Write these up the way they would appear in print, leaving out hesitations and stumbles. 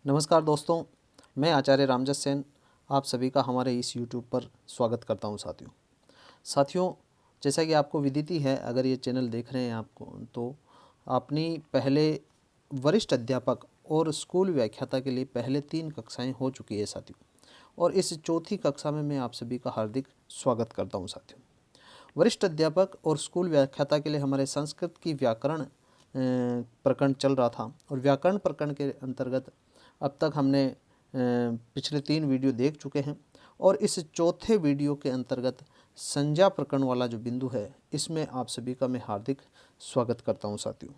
नमस्कार दोस्तों, मैं आचार्य रामजस सेन आप सभी का हमारे इस यूट्यूब पर स्वागत करता हूं। साथियों, जैसा कि आपको विदित ही है, अगर ये चैनल देख रहे हैं आपको तो अपनी पहले वरिष्ठ अध्यापक और स्कूल व्याख्याता के लिए पहले 3 कक्षाएं हो चुकी है साथियों, और इस चौथी कक्षा में मैं आप सभी का हार्दिक स्वागत करता हूँ साथियों। वरिष्ठ अध्यापक और स्कूल व्याख्याता के लिए हमारे संस्कृत की व्याकरण प्रकरण चल रहा था, और व्याकरण प्रकरण के अंतर्गत अब तक हमने पिछले 3 वीडियो देख चुके हैं, और इस चौथे वीडियो के अंतर्गत संज्ञा प्रकरण वाला जो बिंदु है, इसमें आप सभी का मैं हार्दिक स्वागत करता हूं साथियों।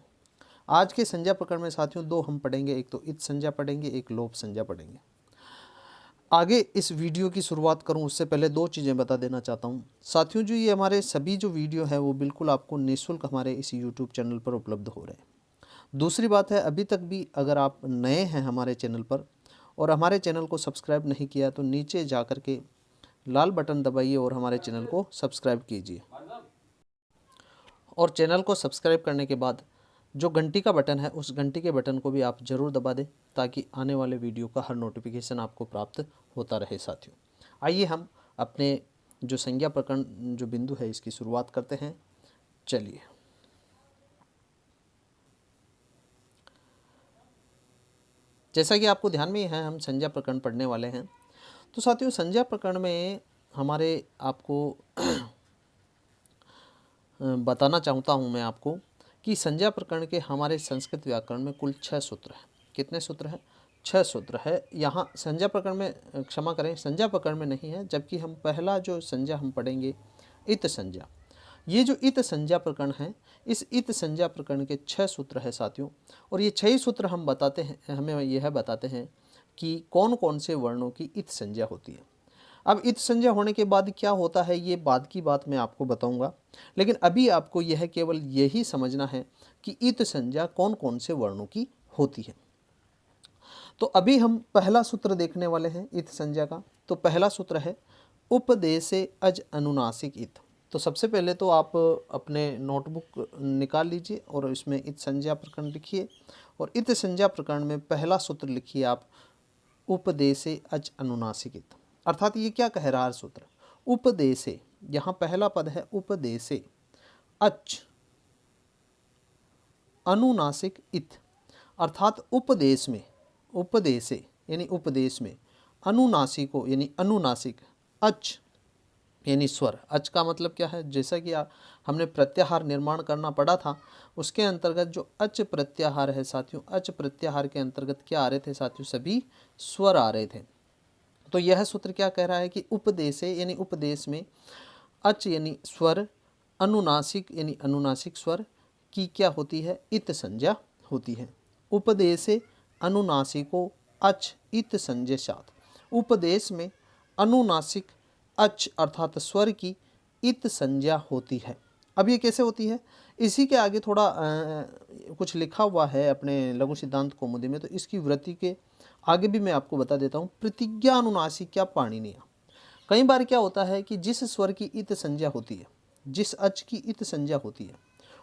आज के संज्ञा प्रकरण में साथियों 2 हम पढ़ेंगे, एक तो इत संज्ञा पढ़ेंगे, एक लोप संज्ञा पढ़ेंगे। आगे इस वीडियो की शुरुआत करूं उससे पहले 2 चीज़ें बता देना चाहता हूं साथियों। जो ये हमारे सभी जो वीडियो है वो बिल्कुल आपको निःशुल्क हमारे इस यूट्यूब चैनल पर उपलब्ध हो रहे हैं। दूसरी बात है, अभी तक भी अगर आप नए हैं हमारे चैनल पर और हमारे चैनल को सब्सक्राइब नहीं किया तो नीचे जा कर के लाल बटन दबाइए और हमारे चैनल को सब्सक्राइब कीजिए। और चैनल को सब्सक्राइब करने के बाद जो घंटी का बटन है उस घंटी के बटन को भी आप ज़रूर दबा दें, ताकि आने वाले वीडियो का हर नोटिफिकेशन आपको प्राप्त होता रहे साथियों। आइए हम अपने जो संज्ञा प्रकरण जो बिंदु है इसकी शुरुआत करते हैं। चलिए, जैसा कि आपको ध्यान में ही है, हम संज्ञा प्रकरण पढ़ने वाले हैं। तो साथियों, संज्ञा प्रकरण में हमारे आपको बताना चाहता हूं मैं आपको कि संज्ञा प्रकरण के हमारे संस्कृत व्याकरण में कुल 6 सूत्र हैं। कितने सूत्र हैं? 6 सूत्र है। यहाँ संज्ञा प्रकरण में, क्षमा करें, संज्ञा प्रकरण में नहीं है, जबकि हम पहला जो संज्ञा हम पढ़ेंगे इत संज्ञा। ये जो इत संज्ञा प्रकरण है, इस इत संज्ञा प्रकरण के 6 सूत्र है साथियों, और ये 6 ही सूत्र हम बताते हैं, हमें यह बताते हैं कि कौन कौन से वर्णों की इत संज्ञा होती है। अब इत संज्ञा होने के बाद क्या होता है, ये बाद की बात मैं आपको बताऊंगा, लेकिन अभी आपको यह केवल यही समझना है कि इत संज्ञा कौन कौन से वर्णों की होती है। तो अभी हम पहला सूत्र देखने वाले हैं इत संज्ञा का। तो पहला सूत्र है उपदेशे अज अनुनासिक इत। तो सबसे पहले तो आप अपने नोटबुक निकाल लीजिए और इसमें इत संज्ञा प्रकरण लिखिए, और इत संज्ञा प्रकरण में पहला सूत्र लिखिए आप उपदेशे अज अनुनासिक इत। अर्थात ये क्या कह रहा है सूत्र? उपदेशे, यहाँ पहला पद है उपदेशे, अच अनुनासिक इत, अर्थात उपदेश में, उपदेशे यानी उपदेश में, अनुनासिको यानी अनुनासिक, अच यानी स्वर। अच का मतलब क्या है? जैसा कि हमने प्रत्याहार निर्माण करना पड़ा था, उसके अंतर्गत जो अच प्रत्याहार है साथियों, अच प्रत्याहार के अंतर्गत क्या आ रहे थे साथियों? सभी स्वर आ रहे थे। तो यह सूत्र क्या कह रहा है कि उपदेशे यानी उपदेश में, अच यानी स्वर, अनुनासिक यानी अनुनासिक स्वर की क्या होती है? इत संज्ञा होती है। उपदेशे अनुनासिको अच इत संज्ञा साथ। उपदेश में अनुनासिक अच अर्थात स्वर की इत संज्ञा होती है। अब ये कैसे होती है? इसी के आगे थोड़ा कुछ लिखा हुआ है अपने लघु सिद्धांत कौमुदी में, तो इसकी वृत्ति के आगे भी मैं आपको बता देता हूँ। प्रतिज्ञा अनुनासिक क्या पाणिनीय। कई बार क्या होता है कि जिस स्वर की इत संज्ञा होती है, जिस अच की इत संज्ञा होती है,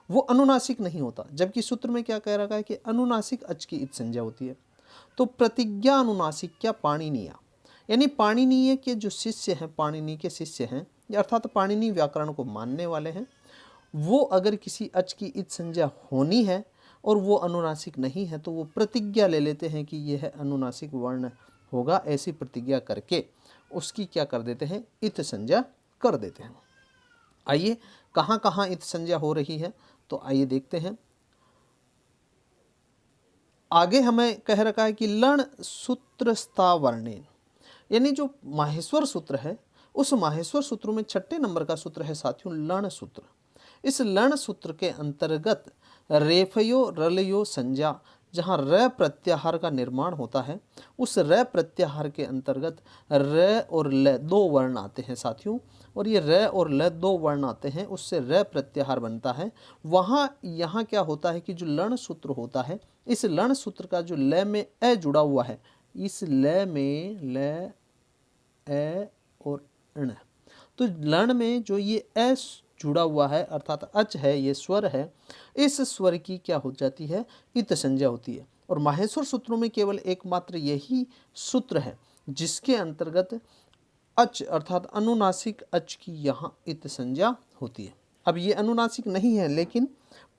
वो अनुनासिक नहीं होता, जबकि सूत्र में क्या कह रखा है कि अनुनासिक अच की इत संज्ञा होती है। तो प्रतिज्ञा अनुनासिक क्या पाणिनीय, यानी पाणिनीय के जो शिष्य हैं, पाणिनि के शिष्य हैं, अर्थात पाणिनि व्याकरण को मानने वाले हैं, वो अगर किसी अच की इत संज्ञा होनी है और वो अनुनासिक नहीं है, तो वो प्रतिज्ञा ले लेते हैं कि यह अनुनासिक वर्ण होगा। ऐसी प्रतिज्ञा करके उसकी क्या कर देते हैं? इत संज्ञा कर देते हैं। आइए, कहाँ कहाँ इत संज्ञा हो रही है, तो आइए देखते हैं। आगे हमें कह रखा है कि लण सूत्रस्था वर्णेन, यानी जो माहेश्वर सूत्र है, उस माहेश्वर सूत्र में 6 नंबर का सूत्र है साथियों लण सूत्र। इस लण सूत्र के अंतर्गत रेफयो रलयो संज्ञा, जहाँ र प्रत्याहार का निर्माण होता है, उस र प्रत्याहार के अंतर्गत र और ल 2 वर्ण आते हैं साथियों, और ये र और ल 2 वर्ण आते हैं, उससे र प्रत्याहार बनता है। वहाँ यहाँ क्या होता है कि जो लण सूत्र होता है, इस लण सूत्र का जो ल में ए जुड़ा हुआ है, इस ल में ल ए और ण, तो लण में जो ये ए जुड़ा हुआ है अर्थात अच है, ये स्वर है, इस स्वर की क्या हो जाती है? इत संज्ञा होती है। और माहेश्वर सूत्रों में केवल एकमात्र यही सूत्र है जिसके अंतर्गत अच अर्थात अनुनासिक अच की यहाँ इत संज्ञा होती है। अब ये अनुनासिक नहीं है, लेकिन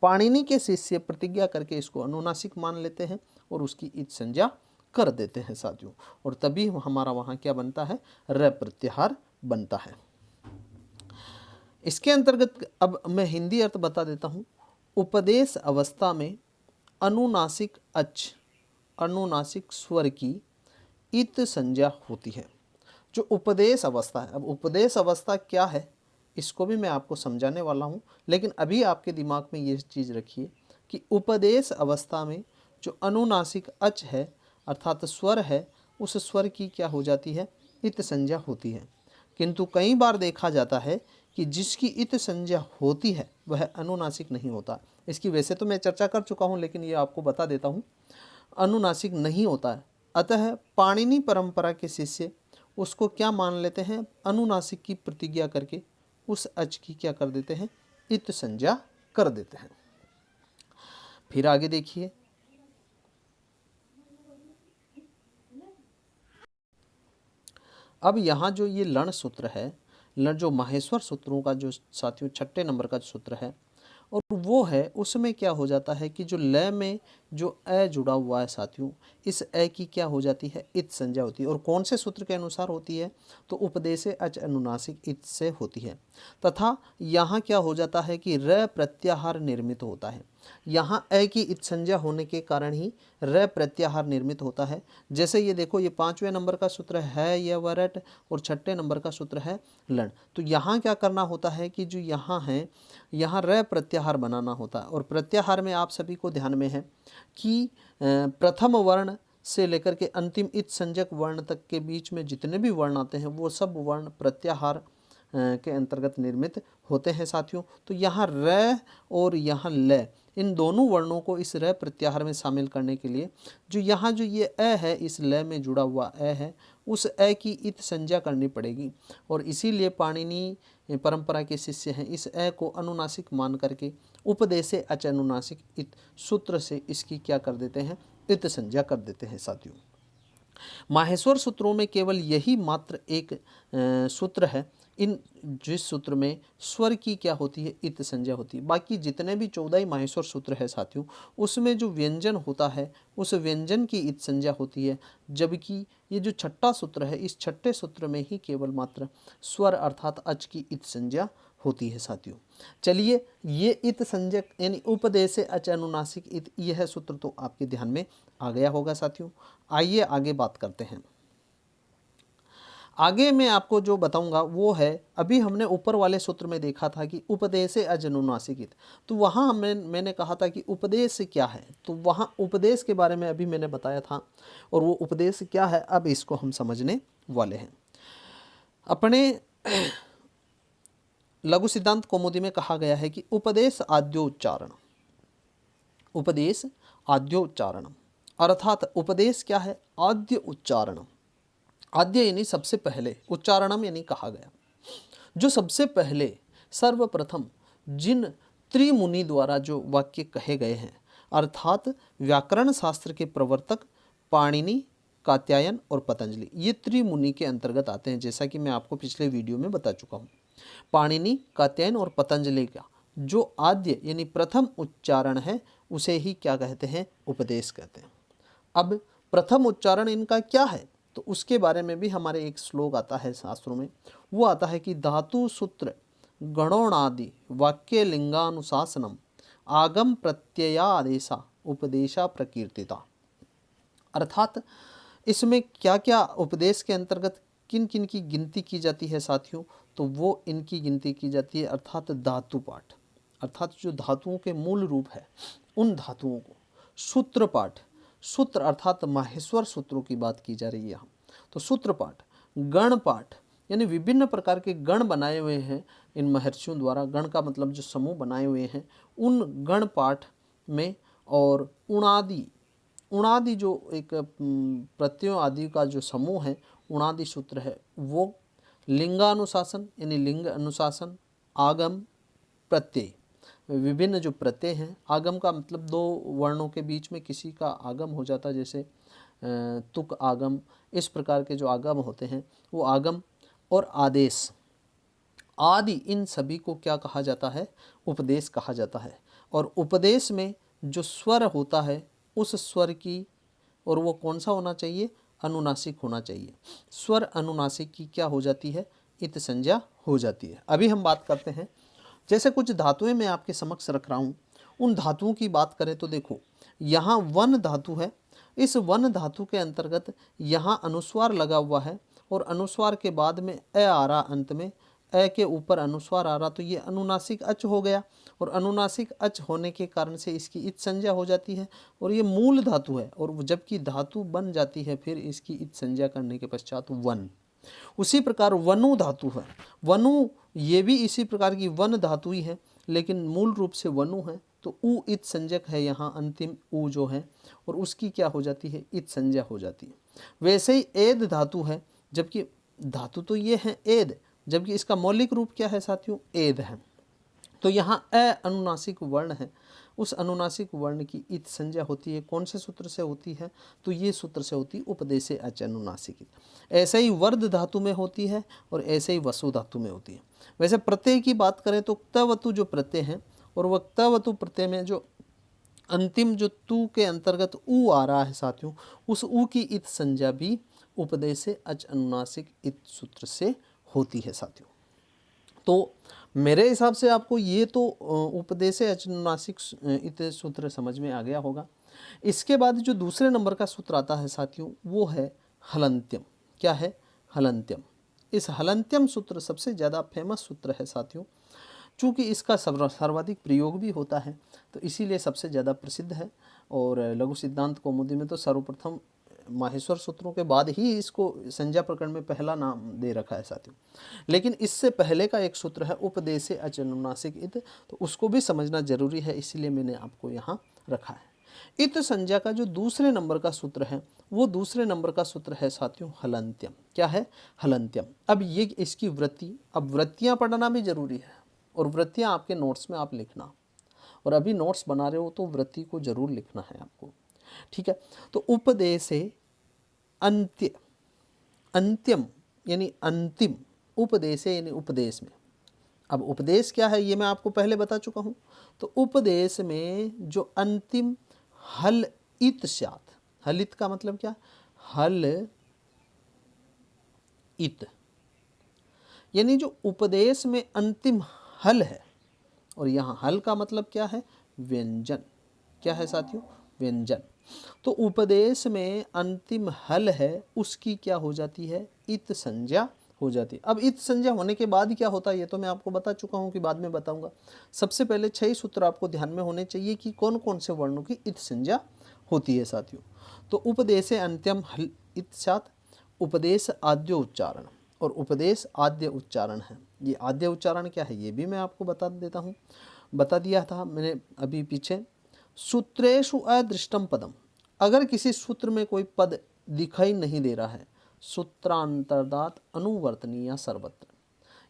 पाणिनि के शिष्य प्रतिज्ञा करके इसको अनुनासिक मान लेते हैं और उसकी इत संज्ञा कर देते हैं साथियों, और तभी हमारा वहाँ क्या बनता है, र प्रत्याहार बनता है। इसके अंतर्गत अब मैं हिंदी अर्थ बता देता हूँ। उपदेश अवस्था में अनुनासिक अच, अनुनासिक स्वर की इत संज्ञा होती है। जो उपदेश अवस्था है, अब उपदेश अवस्था क्या है इसको भी मैं आपको समझाने वाला हूँ, लेकिन अभी आपके दिमाग में ये चीज़ रखिए कि उपदेश अवस्था में जो अनुनासिक अच है अर्थात स्वर है, उस स्वर की क्या हो जाती है, इत संज्ञा होती है। किंतु कई बार देखा जाता है कि जिसकी इत संज्ञा होती है वह अनुनासिक नहीं होता। इसकी वैसे तो मैं चर्चा कर चुका हूँ, लेकिन ये आपको बता देता हूँ, अनुनासिक नहीं होता है। अतः पाणिनि परंपरा के शिष्य उसको क्या मान लेते हैं, अनुनासिक की प्रतिज्ञा करके उस अच की क्या कर देते हैं, इत संज्ञा कर देते हैं। फिर आगे देखिए, अब यहाँ जो ये लण सूत्र है, जो माहेश्वर सूत्रों का जो साथियों 6 नंबर का सूत्र है, और वो है उसमें क्या हो जाता है कि जो लय में जो अ जुड़ा हुआ है साथियों, इस अ की क्या हो जाती है, इत संज्ञा होती है। और कौन से सूत्र के अनुसार होती है, तो उपदेशे अच अनुनासिक इत से होती है। तथा यहाँ क्या हो जाता है कि र प्रत्याहार निर्मित होता है। यहाँ अ की इत संज्ञा होने के कारण ही र प्रत्याहार निर्मित होता है। जैसे ये देखो, ये 5वें नंबर का सूत्र है यह वरट, और 6 नंबर का सूत्र है लण। तो यहाँ क्या करना होता है कि जो यहाँ है, यहाँ र प्रत्याहार बनाना होता है। और प्रत्याहार में आप सभी को ध्यान में है कि प्रथम वर्ण से लेकर के अंतिम इत संज्ञक वर्ण तक के बीच में जितने भी वर्ण आते हैं वो सब वर्ण प्रत्याहार के अंतर्गत निर्मित होते हैं साथियों। तो यहाँ र और यहाँ ल, इन दोनों वर्णों को इस र प्रत्याहार में शामिल करने के लिए जो यहाँ जो ये अ है, इस ल में जुड़ा हुआ अ है, उस अ की इत संज्ञा करनी पड़ेगी। और इसीलिए पाणिनि परंपरा के शिष्य हैं इस अ को अनुनासिक मान करके उपदेशे अच अनुनासिक इत सूत्र से इसकी क्या कर देते हैं, इत संज्ञा कर देते हैं साथियों। माहेश्वर सूत्रों में केवल यही मात्र एक सूत्र है इन जिस सूत्र में स्वर की क्या होती है, इत संज्ञा होती है। बाकी जितने भी 14 ही माहेश्वर सूत्र है साथियों, उसमें जो व्यंजन होता है उस व्यंजन की इत संज्ञा होती है। जबकि ये जो 6ठा सूत्र है, इस 6ठे सूत्र में ही केवल मात्र स्वर अर्थात अच की इत संज्ञा होती है साथियों। चलिए, ये इत संज्ञक यानी उपदेशे अच अनुनासिक इत, यह सूत्र तो आपके ध्यान में आ गया होगा साथियों। आइए आगे बात करते हैं। आगे मैं आपको जो बताऊंगा वो है, अभी हमने ऊपर वाले सूत्र में देखा था कि उपदेशे अच अनुनासिक इत, तो वहाँ मैंने कहा था कि उपदेश क्या है, तो वहाँ उपदेश के बारे में अभी मैंने बताया था, और वो उपदेश क्या है अब इसको हम समझने वाले हैं। अपने लघु सिद्धांत कौमुदी में कहा गया है कि उपदेश आद्योच्चारण, उपदेश आद्योच्चारण अर्थात उपदेश क्या है, आद्य उच्चारण। आद्य यानी सबसे पहले, उच्चारणम यानी कहा गया जो सबसे पहले सर्वप्रथम जिन त्रिमुनि द्वारा जो वाक्य कहे गए हैं, अर्थात व्याकरण शास्त्र के प्रवर्तक पाणिनि, कात्यायन और पतंजलि, ये त्रिमुनि के अंतर्गत आते हैं। जैसा कि मैं आपको पिछले वीडियो में बता चुका हूँ, पाणिनि, कात्यायन और पतंजलि का जो आद्य यानी प्रथम उच्चारण है उसे ही क्या कहते हैं, उपदेश कहते हैं। अब प्रथम उच्चारण इनका क्या है, तो उसके बारे में भी हमारे एक श्लोक आता है शास्त्रों में, वो आता है कि धातु सूत्र गणोणादि वाक्य लिंगानुशासनम आगम प्रत्ययादेशा उपदेशा प्रकीर्तिता। अर्थात इसमें क्या क्या उपदेश के अंतर्गत किन किन की गिनती की जाती है साथियों, तो वो इनकी गिनती की जाती है अर्थात धातु पाठ, अर्थात जो धातुओं के मूल रूप है उन धातुओं को, सूत्र पाठ, सूत्र अर्थात माहेश्वर सूत्रों की बात की जा रही है यहाँ, तो सूत्र पाठ, गण पाठ यानी विभिन्न प्रकार के गण बनाए हुए हैं इन महर्षियों द्वारा, गण का मतलब जो समूह बनाए हुए हैं उन गण पाठ में, और उणादि, उणादि जो एक प्रत्ययों आदि का जो समूह है उणादि सूत्र है वो, लिंगानुशासन यानी लिंग अनुशासन, आगम प्रत्यय विभिन्न जो प्रत्यय हैं, आगम का मतलब दो वर्णों के बीच में किसी का आगम हो जाता है, जैसे तुक आगम, इस प्रकार के जो आगम होते हैं वो आगम। और आदेश आदि, इन सभी को क्या कहा जाता है? उपदेश कहा जाता है। और उपदेश में जो स्वर होता है उस स्वर की, और वो कौन सा होना चाहिए? अनुनासिक होना चाहिए। स्वर अनुनासिक की क्या हो जाती है? इत संज्ञा हो जाती है। अभी हम बात करते हैं, जैसे कुछ धातुएं मैं आपके समक्ष रख रहा हूँ, उन धातुओं की बात करें तो देखो, यहाँ वन धातु है। इस वन धातु के अंतर्गत यहाँ अनुस्वार लगा हुआ है, और अनुस्वार के बाद में अ आ रहा, अंत में अ के ऊपर अनुस्वार आ रहा, तो ये अनुनासिक अच हो गया। और अनुनासिक अच होने के कारण से इसकी इत संज्ञा हो जाती है, और ये मूल धातु है। और जबकि धातु बन जाती है फिर इसकी इत संज्ञा करने के पश्चात वन। उसी प्रकार वनु धातु है। वनु ये भी इसी प्रकार की वन धातु ही है, लेकिन मूल रूप से वनु है, तो उ इत संज्ञक है यहाँ, अंतिम उ जो है, और उसकी क्या हो जाती है? इत संज्ञा हो जाती है। वैसे ही एद धातु है, जबकि धातु तो ये है एद, जबकि इसका मौलिक रूप क्या है साथियों? एद है। तो यहाँ अ अनुनासिक वर्ण है, उस अनुनासिक वर्ण की इत संज्ञा होती है। कौन से सूत्र से होती है? तो ये सूत्र से होती है, उपदेशे अच अनुनासिक। ऐसे ही वर्ध धातु में होती है, और ऐसे ही वसु धातु में होती है। वैसे प्रत्यय की बात करें तो क्तवतु जो प्रत्यय है, और वह क्तवतु प्रत्यय में जो अंतिम जो तू के अंतर्गत उ आ रहा है साथियों, उस उ की इत संज्ञा भी उपदेशे अच अनुनासिक इत सूत्र से होती है साथियों। तो मेरे हिसाब से आपको ये तो उपदेशे अच अनुनासिक इत सूत्र समझ में आ गया होगा। इसके बाद जो दूसरे नंबर का सूत्र आता है साथियों, वो है हलंत्यम। क्या है? हलंत्यम। इस हलंत्यम सूत्र सबसे ज़्यादा फेमस सूत्र है साथियों। चूँकि इसका सर्वाधिक प्रयोग भी होता है, तो इसीलिए सबसे ज़्यादा प्रसिद्ध है। और लघु सिद्धांत कौमुदी में तो सर्वप्रथम माहेश्वर सूत्रों के बाद ही इसको संज्ञा प्रकरण में पहला नाम दे रखा है साथियों। लेकिन इससे पहले का एक सूत्र है उपदेशे अच अनुनासिक इत, तो उसको भी समझना जरूरी है, इसीलिए मैंने आपको यहाँ रखा है। इत संज्ञा का जो दूसरे नंबर का सूत्र है, वो दूसरे नंबर का सूत्र है साथियों हलंत्यम। क्या है? हलंत्यम। अब ये इसकी वृत्ति, अब वृत्तियाँ पढ़ना भी जरूरी है, और वृत्तियाँ आपके नोट्स में आप लिखना, और अभी नोट्स बना रहे हो तो वृत्ति को जरूर लिखना है आपको, ठीक है। तो उपदेशे अंत्य, अंत्यम यानी अंतिम, उपदेशे यानी उपदेश में। अब उपदेश क्या है ये मैं आपको पहले बता चुका हूँ। तो उपदेश में जो अंतिम हल इत स्यात्, हलित का मतलब क्या? हल इत, यानी जो उपदेश में अंतिम हल है, और यहाँ हल का मतलब क्या है? व्यंजन। क्या है साथियों? व्यंजन। तो उपदेश में अंतिम हल है, उसकी क्या हो जाती है? इत संज्ञा हो जाती है। अब इत संज्ञा होने के बाद क्या होता है ये तो मैं आपको बता चुका हूँ कि बाद में बताऊंगा। सबसे पहले 6 सूत्र आपको ध्यान में होने चाहिए कि कौन कौन से वर्णों की इत संज्ञा होती है साथियों। तो उपदेशे अंत्यम हल इत स्यात्, उपदेश आद्य उच्चारण, और उपदेश आद्य उच्चारण है। ये आद्य उच्चारण क्या है ये भी मैं आपको बता देता हूँ, बता दिया था मैंने अभी पीछे। सूत्रेषु अदृष्टम पदम, अगर किसी सूत्र में कोई पद दिखाई नहीं दे रहा है, सूत्रांतर्दात अनुवर्तनीय सर्वत्र,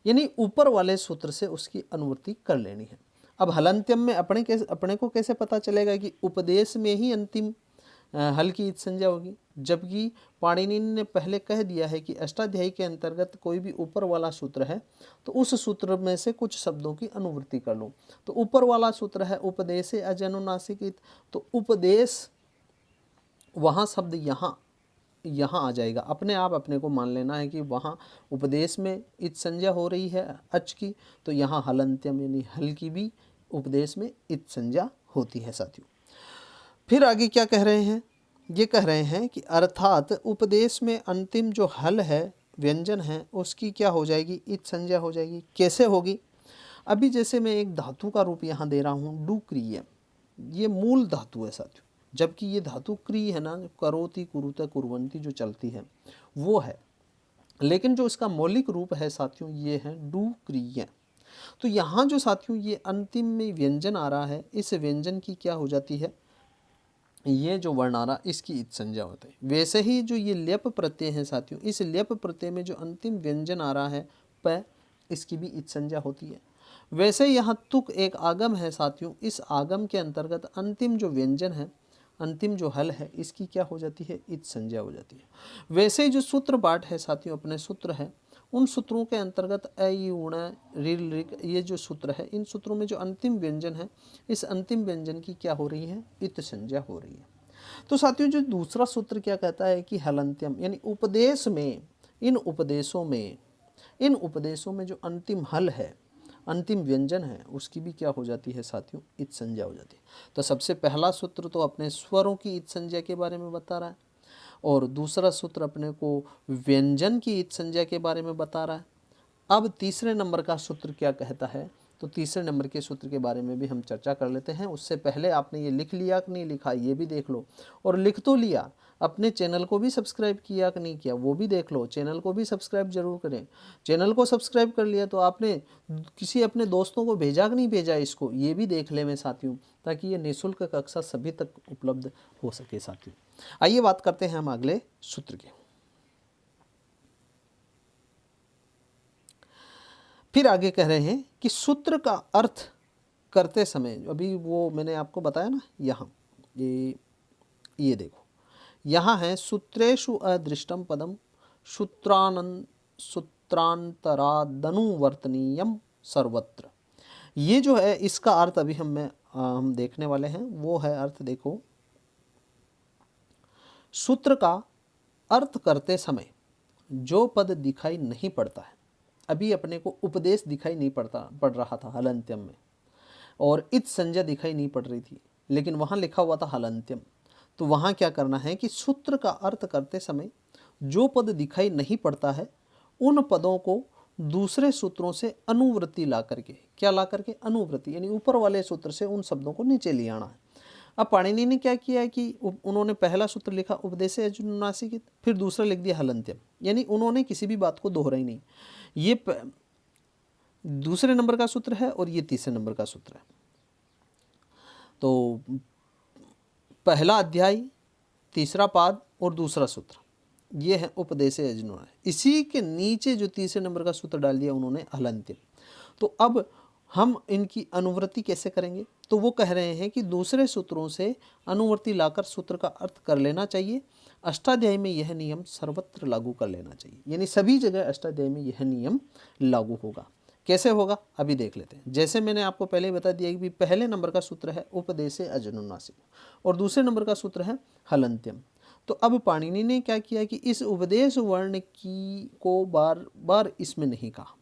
यानी ऊपर वाले सूत्र से उसकी अनुवृत्ति कर लेनी है। अब हलंत्यम में अपने को कैसे पता चलेगा कि उपदेश में ही अंतिम हल की इत संज्ञा होगी, जबकि पाणिनि ने पहले कह दिया है कि अष्टाध्यायी के अंतर्गत कोई भी ऊपर वाला सूत्र है तो उस सूत्र में से कुछ शब्दों की अनुवृत्ति कर लो। तो ऊपर वाला सूत्र है उपदेशे अच अनुनासिक इत, तो उपदेश वहाँ शब्द यहाँ आ जाएगा, अपने आप अपने को मान लेना है कि वहाँ उपदेश में इत संज्ञा हो रही है अच की, तो यहाँ हलंत्यम यानी हल की भी उपदेश में इत संज्ञा होती है साथियों। फिर आगे क्या कह रहे हैं? ये कह रहे हैं कि अर्थात उपदेश में अंतिम जो हल है, व्यंजन है, उसकी क्या हो जाएगी? इत संज्ञा हो जाएगी। कैसे होगी? अभी जैसे मैं एक धातु का रूप यहाँ दे रहा हूँ, डू क्रिय, ये मूल धातु है साथियों, जबकि ये धातु क्रिय है ना, करोति कुरुते कुर्वन्ति जो चलती है वो है, लेकिन जो इसका मौलिक रूप है साथियों ये है डू क्रिय। तो यहाँ जो साथियों ये अंतिम में व्यंजन आ रहा है, इस व्यंजन की क्या हो जाती है? ये जो वर्ण आ रहा इसकी इत संज्ञा होती है। वैसे ही जो ये ल्यप प्रत्यय है साथियों, इस ल्यप प्रत्यय में जो अंतिम व्यंजन आ रहा है प, इसकी भी इत संज्ञा होती है। वैसे यहाँ तुक एक आगम है साथियों, इस आगम के अंतर्गत अंतिम जो व्यंजन है, अंतिम जो हल है, इसकी क्या हो जाती है, इत संज्ञा हो जाती है। वैसे ही जो सूत्र पाठ है साथियों, अपने सूत्र है, उन सूत्रों के अंतर्गत अ ई उण ऋल ऋक, ये जो सूत्र है, इन सूत्रों में जो अंतिम व्यंजन है, इस अंतिम व्यंजन की क्या हो रही है, इत संज्ञा हो रही है। तो साथियों जो दूसरा सूत्र क्या कहता है कि हलंत्यम, यानी उपदेश में, इन उपदेशों में जो अंतिम हल है, अंतिम व्यंजन है, उसकी भी क्या हो जाती है साथियों, इत संज्ञा हो जाती है। तो सबसे पहला सूत्र तो अपने स्वरों की इत संज्ञा के बारे में बता रहा है, और दूसरा सूत्र अपने को व्यंजन की इत संज्ञा के बारे में बता रहा है। अब तीसरे नंबर का सूत्र क्या कहता है, तो तीसरे नंबर के सूत्र के बारे में भी हम चर्चा कर लेते हैं। उससे पहले आपने ये लिख लिया कि नहीं लिखा, ये भी देख लो, और लिख तो लिया, अपने चैनल को भी सब्सक्राइब किया कि नहीं किया, वो भी देख लो। चैनल को भी सब्सक्राइब जरूर करें। चैनल को सब्सक्राइब कर लिया तो आपने किसी अपने दोस्तों को भेजा कि नहीं भेजा, इसको ये भी देख ले मैं साथियों, ताकि ये निःशुल्क कक्षा सभी तक उपलब्ध हो सके साथियों। आइए बात करते हैं हम अगले सूत्र की। फिर आगे कह रहे हैं कि सूत्र का अर्थ करते समय, अभी वो मैंने आपको बताया ना, यहाँ ये देखो, यहाँ है सूत्रेषु अदृष्टम पदम सूत्रांतरादनुवर्तनीयम सर्वत्र। ये जो है इसका अर्थ अभी हम देखने वाले हैं। वो है अर्थ, देखो, सूत्र का अर्थ करते समय जो पद दिखाई नहीं पड़ता है, अभी अपने को उपदेश दिखाई नहीं पड़ रहा था हलंत्यम में, और इत संज्ञा दिखाई नहीं पड़ रही थी, लेकिन वहाँ लिखा हुआ था हलंत्यम। तो वहाँ क्या करना है कि सूत्र का अर्थ करते समय जो पद दिखाई नहीं पड़ता है, उन पदों को दूसरे सूत्रों से अनुवृत्ति ला करके, क्या ला करके, अनुवृत्ति, यानी ऊपर वाले सूत्र से उन शब्दों को नीचे ले आना है। अब पाणिनि ने क्या किया है कि उन्होंने पहला सूत्र लिखा उपदेशे अजुनासिकित, फिर दूसरा लिख दिया हलंत्यम, यानी उन्होंने किसी भी बात को दोहराई नहीं। ये दूसरे नंबर का सूत्र है और ये तीसरे नंबर का सूत्र है। तो पहला अध्याय, तीसरा पाद और दूसरा सूत्र, ये है उपदेशे अजुना। इसी के नीचे जो तीसरे नंबर का सूत्र डाल दिया उन्होंने हलंत्यम। तो अब हम इनकी अनुवृत्ति कैसे करेंगे, तो वो कह रहे हैं कि दूसरे सूत्रों से अनुवृत्ति लाकर सूत्र का अर्थ कर लेना चाहिए। अष्टाध्यायी में यह नियम सर्वत्र लागू कर लेना चाहिए, यानी सभी जगह अष्टाध्यायी में यह नियम लागू होगा। कैसे होगा अभी देख लेते हैं। जैसे मैंने आपको पहले बता दिया कि पहले नंबर का सूत्र है उपदेशे अजनुनासिक, और दूसरे नंबर का सूत्र है हलंत्यम। तो अब पाणिनि ने क्या किया कि इस उपदेश वर्ण की को बार बार इसमें नहीं कहा,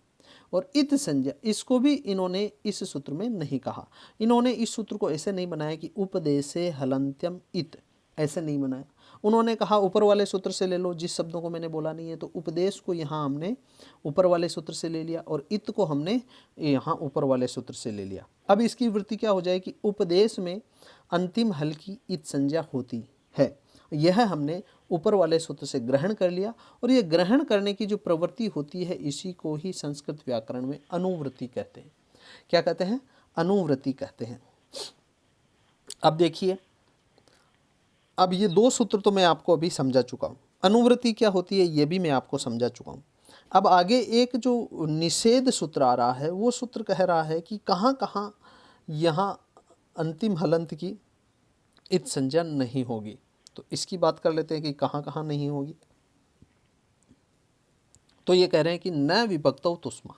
और इत संज्ञा इसको भी इन्होंने इस सूत्र में नहीं कहा। इन्होंने इस सूत्र को ऐसे नहीं बनाया कि उपदेशे हलंत्यम इत, ऐसे नहीं बनाया। उन्होंने कहा ऊपर वाले सूत्र से ले लो, जिस शब्दों को मैंने बोला नहीं है, तो उपदेश को यहाँ हमने ऊपर वाले सूत्र से ले लिया, और इत को हमने यहाँ ऊपर वाले सूत्र से ले लिया। अब इसकी वृत्ति क्या हो जाएगी, उपदेश में अंतिम हल की इत संज्ञा होती है, यह हमने ऊपर वाले सूत्र से ग्रहण कर लिया। और ये ग्रहण करने की जो प्रवृत्ति होती है, इसी को ही संस्कृत व्याकरण में अनुवृत्ति कहते हैं। क्या कहते हैं, अनुवृत्ति कहते हैं। अब देखिए, अब ये दो सूत्र तो मैं आपको अभी समझा चुका हूँ, अनुवृत्ति क्या होती है ये भी मैं आपको समझा चुका हूँ। अब आगे एक जो निषेध सूत्र आ रहा है, वो सूत्र कह रहा है कि कहाँ कहाँ यहाँ अंतिम हलंत की इत संज्ञा नहीं होगी। तो इसकी बात कर लेते हैं कि कहाँ कहाँ नहीं होगी। तो ये कह रहे हैं कि न विभक्तौ तुष्मा,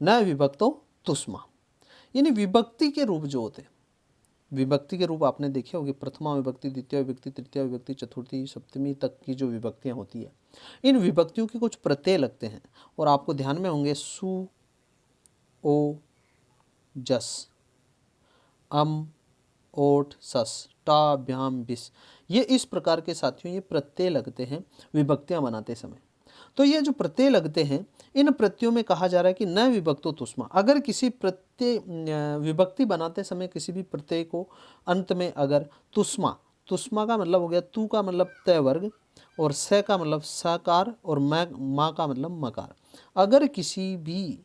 न विभक्तौ तुष्मा, यानी विभक्ति के रूप जो होते हैं, विभक्ति के रूप आपने देखे होंगे, प्रथमा विभक्ति, द्वितीय विभक्ति, तृतीय विभक्ति, चतुर्थी, सप्तमी तक की जो विभक्तियाँ होती है, इन विभक्तियों के कुछ प्रत्यय लगते हैं, और आपको ध्यान में होंगे सु, ओ, जस, अम, ओट, सस, टा, भ्याम, बिस, ये इस प्रकार के साथियों ये प्रत्यय लगते हैं विभक्तियां बनाते समय। तो ये जो प्रत्यय लगते हैं, इन प्रत्ययों में कहा जा रहा है कि न विभक्तो तुष्मा। अगर किसी प्रत्यय विभक्ति बनाते समय किसी भी प्रत्यय को अंत में अगर तुष्मा, तुष्मा का मतलब हो गया तू का मतलब तय वर्ग, और स का मतलब सकार, और मा का मतलब मकार, अगर किसी भी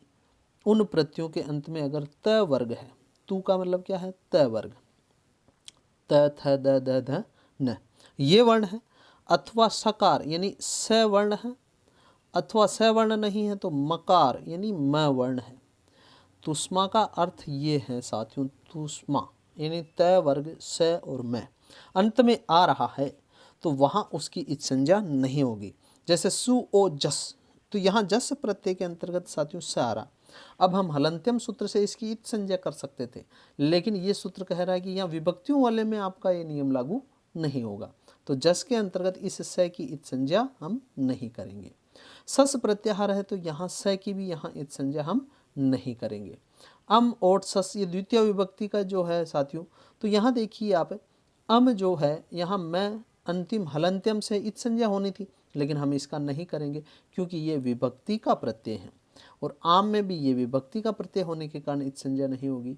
उन प्रत्ययों के अंत में अगर त वर्ग है, तू का मतलब क्या है, त वर्ग, त थ द द ध न, ये वर्ण है, अथवा सकार यानी स वर्ण है, अथवा स वर्ण नहीं है तो मकार यानी म वर्ण है, तुष्मा का अर्थ ये है साथियों, तुष्मा यानी तय वर्ग से और मैं अंत में आ रहा है तो वहाँ उसकी इच संज्ञा नहीं होगी। जैसे सु ओ जस, तो यहाँ जस प्रत्यय के अंतर्गत साथियों से आ रहा। अब हम हलंत्यम सूत्र से इसकी इच संज्ञा कर सकते थे, लेकिन ये सूत्र कह रहा है कि यहाँ विभक्तियों वाले में आपका ये नियम लागू नहीं होगा, तो जस के अंतर्गत इस से की इच संज्ञा हम नहीं करेंगे। सस प्रत्याहार है तो यहाँ स की भी यहाँ इच संज्ञा हम नहीं करेंगे। अम और सस ये द्वितीय विभक्ति का जो है साथियों, तो यहाँ देखिए आप, अम जो है यहाँ मैं अंतिम हलंत्यम से इच संज्ञा होनी थी, लेकिन हम इसका नहीं करेंगे क्योंकि ये विभक्ति का प्रत्यय है, और आम में भी ये विभक्ति का प्रत्यय होने के कारण इच संज्ञा नहीं होगी।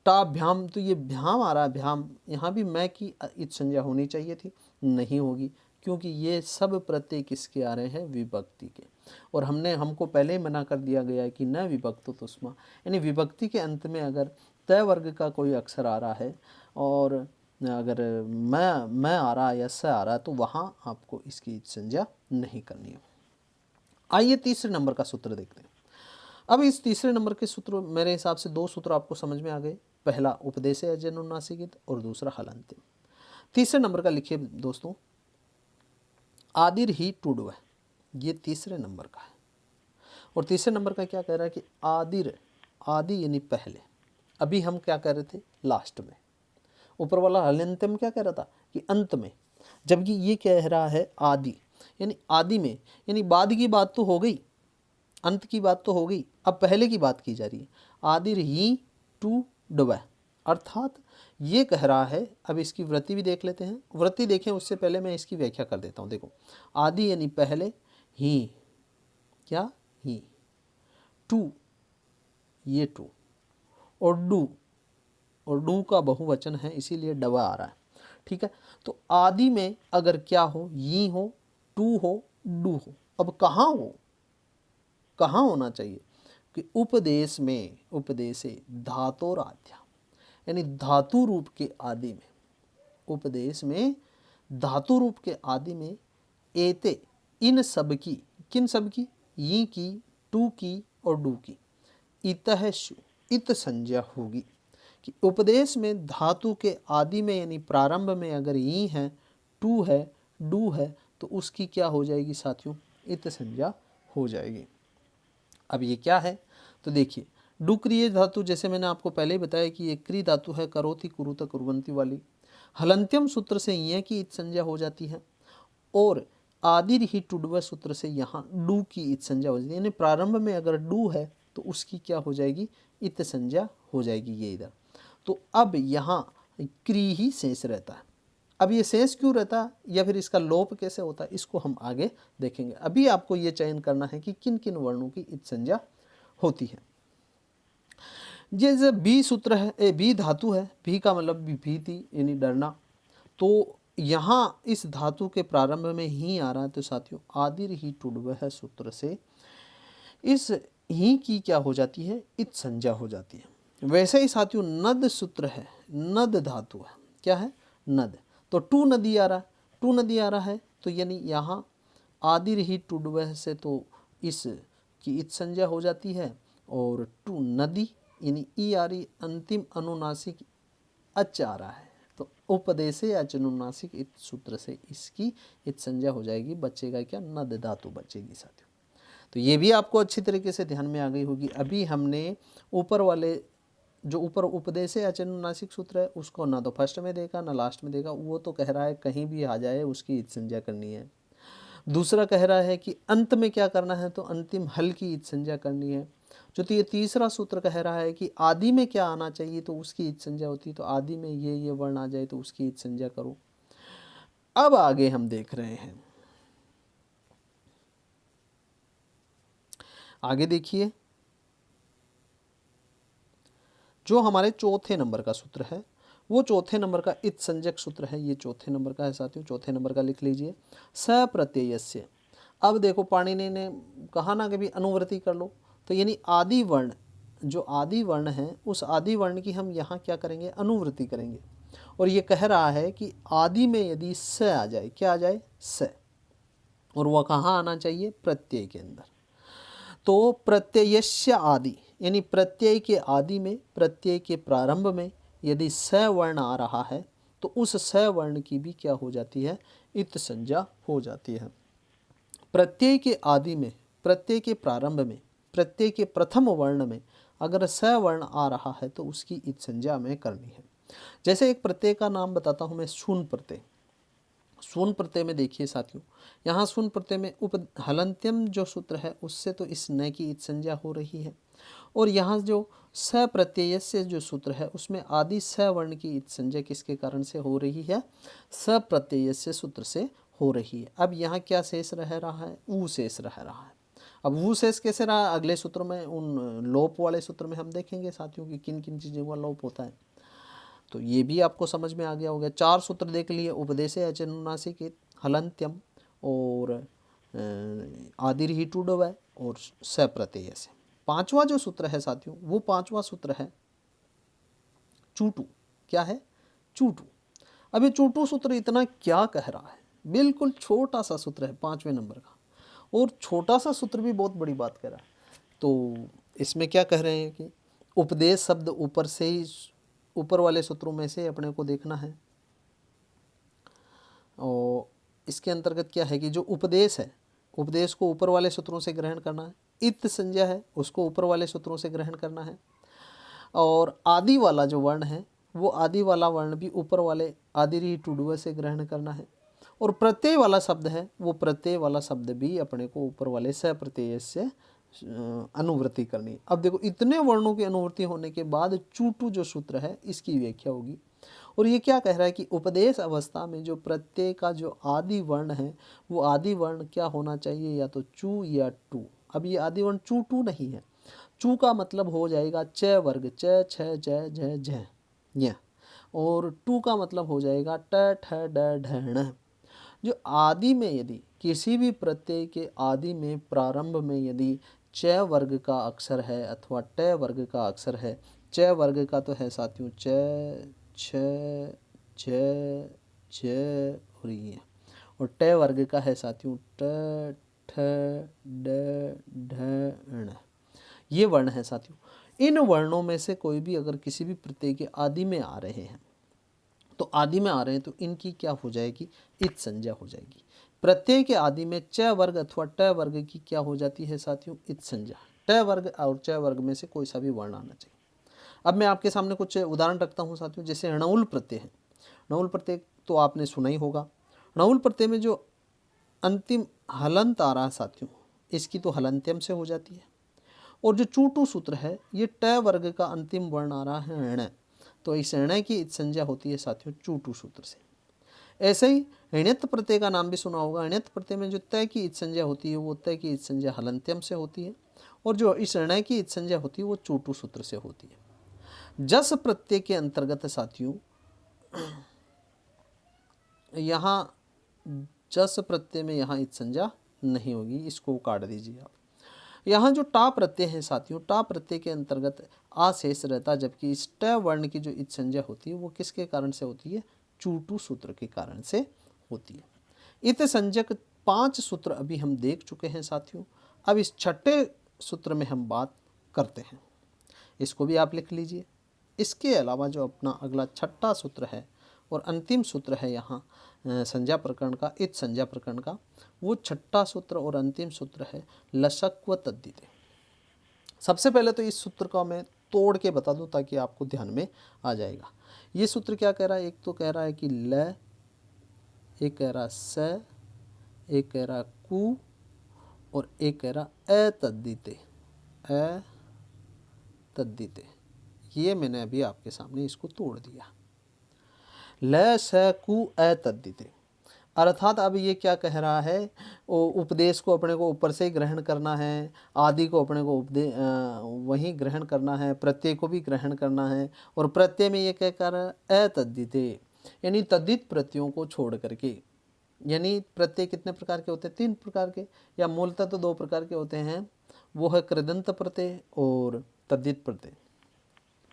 टा भ्याम, तो ये भ्याम आ रहा है, भ्याम यहाँ भी मैं की इच संज्ञा होनी चाहिए थी, नहीं होगी क्योंकि ये सब प्रत्यय किसके आ रहे हैं, विभक्ति के। और हमको पहले ही मना कर दिया गया है कि न विभक्तो तुष्मा, यानी विभक्ति के अंत में अगर तय वर्ग का कोई अक्षर आ रहा है और अगर मैं आ रहा है या स आ रहा है तो वहाँ आपको इसकी संज्ञा नहीं करनी है। आइए तीसरे नंबर का सूत्र देखते हैं। अब इस तीसरे नंबर के सूत्र मेरे हिसाब से दो सूत्र आपको समझ में आ गए, पहला उपदेश अजनुनासिक और दूसरा हलंत्यम। तीसरे नंबर का लिखिए दोस्तों, आदिर ही टूडव, ये तीसरे नंबर का है। और तीसरे नंबर का क्या कह रहा है कि आदिर, आदि यानी पहले, अभी हम क्या कह रहे थे लास्ट में, ऊपर वाला हलंत्यम क्या कह रहा था कि अंत में, जबकि ये कह रहा है आदि, यानी आदि में, यानी बाद की बात तो हो गई, अंत की बात तो हो गई, अब पहले की बात की जा रही है। आदिर ही टू डव, अर्थात ये कह रहा है, अब इसकी वृत्ति भी देख लेते हैं। वृत्ति देखें उससे पहले मैं इसकी व्याख्या कर देता हूँ। देखो, आदि यानी पहले, ही क्या, ही, टू ये टू, और डू, और डू का बहुवचन है इसीलिए डवा आ रहा है, ठीक है। तो आदि में अगर क्या हो, यी हो, टू हो, डू हो, अब कहाँ हो, कहाँ होना चाहिए कि उपदेश में, उपदेशे धातोराध्या, यानी धातु रूप के आदि में, उपदेश में धातु रूप के आदि में, एते इन सब की, किन सब की, यी की, टू की और डू की, इतः शु, इत संज्ञा होगी कि उपदेश में धातु के आदि में यानी प्रारंभ में अगर यी है, टू है, डू है, तो उसकी क्या हो जाएगी साथियों, इत संज्ञा हो जाएगी। अब ये क्या है, तो देखिए, डू क्रिय धातु, जैसे मैंने आपको पहले ही बताया कि ये क्रिय धातु है, करोति कुरुत कुर्वन्ति वाली। हलंत्यम सूत्र से ये की इत संज्ञा हो जाती है, और आदिर ही टुडव सूत्र से यहाँ डू की इत संज्ञा हो जाती है, यानी प्रारंभ में अगर डू है तो उसकी क्या हो जाएगी, इत संज्ञा हो जाएगी, ये इधर। तो अब यहाँ क्री ही शेष रहता है। अब ये शेष क्यों रहता है या फिर इसका लोप कैसे होता है, इसको हम आगे देखेंगे। अभी आपको ये चयन करना है कि किन किन वर्णों की इत संज्ञा होती है। जैसे बी सूत्र है, बी धातु है, भी का मतलब भीति यानी डरना, तो यहाँ इस धातु के प्रारंभ में ही आ रहा है, तो साथियों आदिर ही टुडव है सूत्र से इस ही की क्या हो जाती है, इत संज्ञा हो जाती है। वैसे ही साथियों नद सूत्र है, नद धातु है, क्या है, नद, तो टू नदी आ रहा है, टू नदी आ रहा है, तो यानी यहाँ आदिर ही टुडव से तो इस की इत संज्ञा हो जाती है, और टू नदी यानी ई आ रही, अंतिम अनुनासिक अच आ रहा है, तो उपदेशे अचनुनासिक इत सूत्र से इसकी इत संज्ञा हो जाएगी, बचेगा क्या, नद धातु बचेगी साथियों। तो ये भी आपको अच्छी तरीके से ध्यान में आ गई होगी। अभी हमने ऊपर वाले जो ऊपर उपदेश है अचनुनासिक सूत्र है उसको ना तो फर्स्ट में देखा ना लास्ट में देखा, वो तो कह रहा है कहीं भी आ जाए उसकी इत संज्ञा करनी है। दूसरा कह रहा है कि अंत में क्या करना है, तो अंतिम हल की इत संज्ञा करनी है। जो तो ये तीसरा सूत्र कह रहा है कि आदि में क्या आना चाहिए तो उसकी इत संज्ञा होती है, तो आदि में ये वर्ण आ जाए तो उसकी इत संज्ञा करो। अब आगे हम देख रहे हैं, आगे देखिए, जो हमारे चौथे नंबर का सूत्र है वो चौथे नंबर का इत संज्ञक सूत्र है, ये चौथे नंबर का है साथियों, चौथे नंबर का लिख लीजिए, स प्रत्ययस्य। अब देखो पाणिनि ने कहा ना कभी अनुवृत्ति कर लो, तो यानी आदि वर्ण, जो आदि वर्ण है उस आदि वर्ण की हम यहाँ क्या करेंगे, अनुवृत्ति करेंगे। और ये कह रहा है कि आदि में यदि स आ जाए, क्या आ जाए, स, और वह कहाँ आना चाहिए, प्रत्यय के अंदर। तो प्रत्ययस्य आदि यानी प्रत्यय के आदि में, प्रत्यय के प्रारंभ में यदि स वर्ण आ रहा है तो उस स वर्ण की भी क्या हो जाती है, इत संज्ञा हो जाती है। प्रत्यय के आदि में, प्रत्यय के प्रारंभ में, प्रत्यय के प्रथम वर्ण में अगर स वर्ण आ रहा है तो उसकी इत संज्ञा हमें करनी है। जैसे एक प्रत्यय का नाम बताता हूँ मैं, शून प्रत्यय। शून प्रत्यय में देखिए साथियों, यहाँ शून प्रत्यय में उप हलंत्यम जो सूत्र है उससे तो इस न की इत संज्ञा हो रही है, और यहाँ जो स प्रत्यय से जो सूत्र है उसमें आदि स वर्ण की इत संज्ञा किसके कारण से हो रही है, स प्रत्यय से सूत्र से हो रही है। अब यहाँ क्या शेष रह रहा है, ऊ शेष रह रहा है। अब ऊ शेष कैसे रहा, अगले सूत्र में, उन लोप वाले सूत्र में हम देखेंगे साथियों कि किन किन चीज़ों का लोप होता है। तो ये भी आपको समझ में आ गया होगा। 4 सूत्र देख लिए, उपदेशे अचनुनासिक, हलंत्यम और आदिर्हि टुडवय और स प्रत्यय से। 5वां जो सूत्र है साथियों, वो 5वां सूत्र है चूटू। क्या है, चूटू। अब ये चूटू सूत्र इतना क्या कह रहा है, बिल्कुल छोटा सा सूत्र है 5वें नंबर का, और छोटा सा सूत्र भी बहुत बड़ी बात कह रहा है। तो इसमें क्या कह रहे हैं कि उपदेश शब्द ऊपर से ही, ऊपर वाले सूत्रों में से अपने को देखना है, और इसके अंतर्गत क्या है कि जो उपदेश है, उपदेश को ऊपर वाले सूत्रों से ग्रहण करना है। इत संज्ञा है, उसको ऊपर वाले सूत्रों से ग्रहण करना है, और आदि वाला जो वर्ण है वो आदि वाला वर्ण भी ऊपर वाले आदिर्हि टुडवय से ग्रहण करना है, और प्रत्यय वाला शब्द है वो प्रत्यय वाला शब्द भी अपने को ऊपर वाले स प्रत्यय से अनुवृत्ति करनी। अब देखो, इतने वर्णों की अनुवृत्ति होने के बाद चूटू जो सूत्र है इसकी व्याख्या होगी, और ये क्या कह रहा है कि उपदेश अवस्था में जो प्रत्यय का जो आदि वर्ण है वो आदि वर्ण क्या होना चाहिए, या तो चू या टू। अब ये आदि वर्ण चू टू नहीं है, चू का मतलब हो जाएगा च वर्ग, च छ ज झ झ य, और टू का मतलब हो जाएगा ट ठ ड ढ ण। जो आदि में यदि किसी भी प्रत्यय के आदि में प्रारंभ में यदि च वर्ग का अक्षर है अथवा ट वर्ग का अक्षर है, च वर्ग का तो है साथियों च छ ज ज और ये, और ट वर्ग का है साथियों ट ठ ड ढ ण। ये वर्ण है साथियों। इन वर्णों में से कोई भी अगर किसी भी प्रत्यय के आदि में आ रहे हैं, तो आदि में आ रहे हैं तो इनकी क्या हो जाएगी, इत संज्ञा हो जाएगी। प्रत्यय के आदि में च वर्ग अथवा ट वर्ग की क्या हो जाती है साथियों, इत संज्ञा। ट वर्ग और च वर्ग में से कोई सा भी वर्ण आना चाहिए। अब मैं आपके सामने कुछ उदाहरण रखता हूँ साथियों, जैसे णउल प्रत्यय है। णउल प्रत्यय तो आपने सुना ही होगा। णउल प्रत्यय में जो अंतिम हलंत आ रहा है साथियों, इसकी तो हलंत्यम से हो जाती है, और जो चूटू सूत्र है ये ट वर्ग का अंतिम वर्ण आ रहा है ण, तो इस ण की इत संज्ञा होती है साथियों चूटू सूत्र से। ऐसे ही णित प्रत्यय का नाम भी सुना होगा। णित प्रत्यय में जो तय की इत संज्ञा होती है वो तय की इत संज्ञा हलंत्यम से होती है, और जो इस ण की इत संज्ञा होती है वो चूटू सूत्र से होती है। जस प्रत्यय के अंतर्गत साथियों, यहाँ जस प्रत्यय में यहाँ इत संज्ञा नहीं होगी, इसको काट दीजिए आप। यहाँ जो टा प्रत्यय है साथियों, टा प्रत्यय के अंतर्गत आ शेष रहता, जबकि इस ट वर्ण की जो इत संज्ञा होती है वो किसके कारण से होती है, चूटू सूत्र के कारण से होती है। इत संज्ञक 5 सूत्र अभी हम देख चुके हैं साथियों। अब इस छठे सूत्र में हम बात करते हैं, इसको भी आप लिख लीजिए। इसके अलावा जो अपना अगला छठा सूत्र है और अंतिम सूत्र है यहाँ संज्ञा प्रकरण का, इत संज्ञा प्रकरण का, वो छठा सूत्र और अंतिम सूत्र है लशक व तद्धिते। सबसे पहले तो इस सूत्र का मैं तोड़ के बता दूं ताकि आपको ध्यान में आ जाएगा। ये सूत्र क्या कह रहा है, एक तो कह रहा है कि ल, एक कह रहा स, एक कह रहा कु, और एक कह रहा अतद्धिते, अतद्धिते। ये मैंने अभी आपके सामने इसको तोड़ दिया। ल स कु अतद्धिते, अर्थात अब ये क्या कह रहा है, उपदेश को अपने को ऊपर से ही ग्रहण करना है, आदि को अपने को वहीं ग्रहण करना है, प्रत्यय को भी ग्रहण करना है, और प्रत्यय में ये क्या कर रहा है, अतद्धिते, यानी तद्धित प्रत्ययों को छोड़ करके। यानी प्रत्यय कितने प्रकार के होते हैं, 3 प्रकार के, या मूलतः तो 2 प्रकार के होते हैं, वो है कृदंत प्रत्यय और तद्धित प्रत्यय,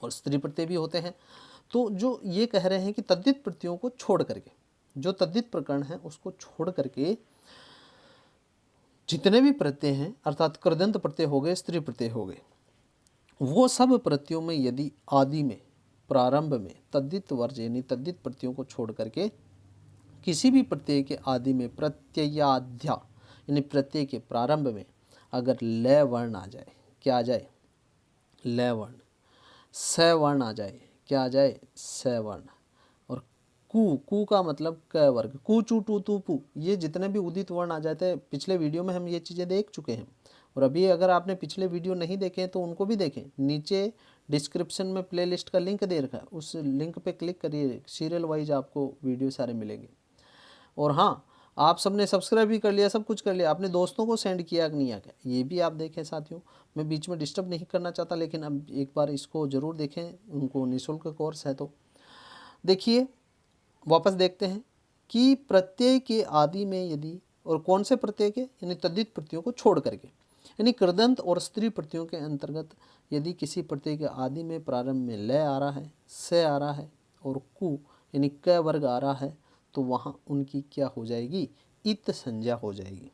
और स्त्री प्रत्यय भी होते हैं। तो जो ये कह रहे हैं कि तद्धित प्रत्ययों को छोड़ करके, जो तद्धित प्रकरण है उसको छोड़ करके जितने भी प्रत्यय हैं, अर्थात कृदंत प्रत्यय हो गए, स्त्री प्रत्यय हो गए, वो सब प्रत्ययों में यदि आदि में, प्रारंभ में तद्धित वर्ज यानी तद्धित प्रत्ययों को छोड़ करके किसी भी प्रत्यय के आदि में प्रत्ययाध्या यानी प्रत्यय के प्रारंभ में अगर लय वर्ण आ जाए, क्या आ जाए? लय वर्ण। स वर्ण आ जाए, क्या आ जाए? स वर्ण। और कु का मतलब क वर्ग, कु चू टू तू पू, ये जितने भी उदित वर्ण आ जाते हैं, पिछले वीडियो में हम ये चीज़ें देख चुके हैं। और अभी अगर आपने पिछले वीडियो नहीं देखे हैं तो उनको भी देखें, नीचे डिस्क्रिप्शन में प्लेलिस्ट का लिंक दे रखा है, उस लिंक पे क्लिक करिए, सीरियल वाइज आपको वीडियो सारे मिलेंगे। और हाँ, आप सबने सब्सक्राइब भी कर लिया, सब कुछ कर लिया, अपने दोस्तों को सेंड किया कि नहीं आ गया, ये भी आप देखें साथियों। मैं बीच में डिस्टर्ब नहीं करना चाहता, लेकिन अब एक बार इसको ज़रूर देखें, उनको निःशुल्क कोर्स है। तो देखिए, वापस देखते हैं कि प्रत्यय के आदि में यदि, और कौन से प्रत्यय के, यानी तद्धित प्रत्ययों को छोड़ करके, यानी कृदंत और स्त्री प्रत्ययों के अंतर्गत यदि किसी प्रत्यय के आदि में प्रारंभ में लय आ रहा है, से आ रहा है और कु यानी क वर्ग आ रहा है, तो वहाँ उनकी क्या हो जाएगी? इत संज्ञा हो जाएगी।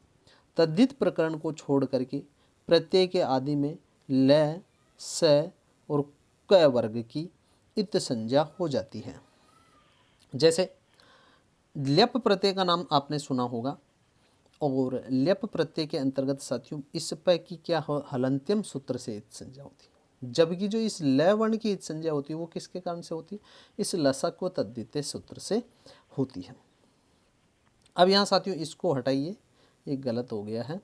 तद्धित प्रकरण को छोड़ करके प्रत्यय के आदि में लय, से और क वर्ग की इत संज्ञा हो जाती है। जैसे ल्यप प्रत्यय का नाम आपने सुना होगा, और ल्यप प्रत्यय के अंतर्गत साथियों इस प की क्या हो, हलंत्यम सूत्र से इत संज्ञा होती है, जबकि जो इस लय वर्ण की इत संज्ञा होती है वो किसके कारण से होती है? इस लसक व तद्धित सूत्र से होती है। अब यहाँ साथियों इसको हटाइए, ये गलत हो गया है।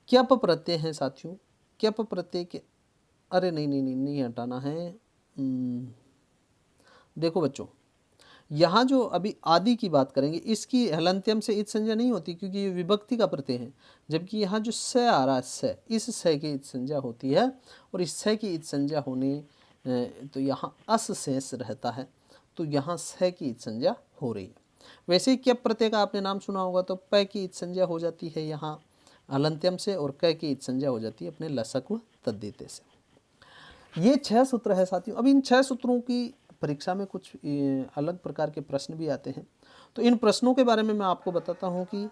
क्यप प्रत्यय है साथियों, क्यप प्रत्यय के, अरे नहीं नहीं नहीं नहीं हटाना है। देखो बच्चों, यहाँ जो अभी आदि की बात करेंगे, इसकी हलंत्यम से इत संज्ञा नहीं होती, क्योंकि ये विभक्ति का प्रत्यय है। जबकि यहाँ जो स आ रहा है, स, इस स की इत संज्ञा होती है, और इस स की इत संज्ञा होने तो यहाँ अस शेष रहता है, तो यहाँ स की इत संज्ञा हो रही है। वैसे ही क्यप प्रत्यय का आपने नाम सुना होगा, तो प की इत संज्ञा हो जाती है यहाँ हलंत्यम से, और क की इत संज्ञा हो जाती है अपने लसक व तद्धित से। ये 6 सूत्र है साथियों। अब इन 6 सूत्रों की परीक्षा में कुछ अलग प्रकार के प्रश्न भी आते हैं, तो इन प्रश्नों के बारे में मैं आपको बताता हूँ कि